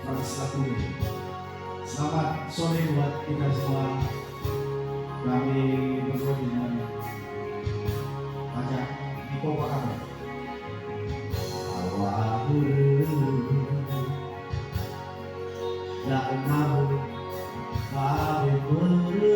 Lakuin. Selamat sore buat kita semua. Kami berdua dengan Raja Niko, apa kabar? Awahu tak mau kami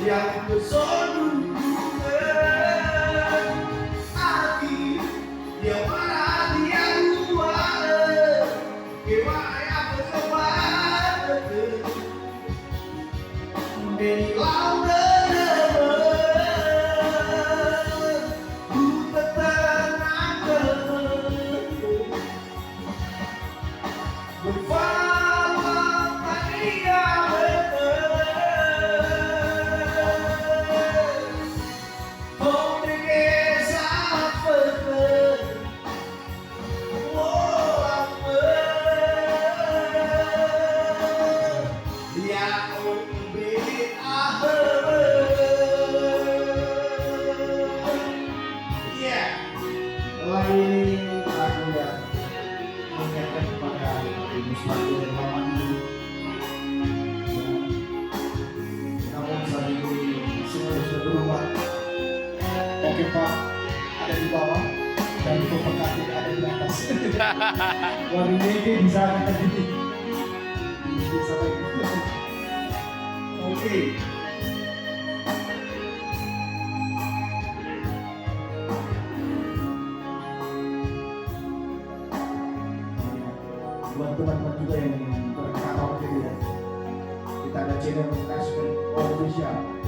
yang bersolu hati dia mana dia luar gimana yang bersobat dari laut Pak ada di bawah dan pemberkati ada di atas. Wari ini bisa kita jadi bisa lagi. Oke. Buat teman-teman juga yang berkaraoke ya, kita ada channel Kasper Official.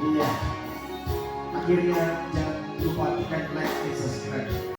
Iya. Akhirnya jangan lupa tekan like dan subscribe.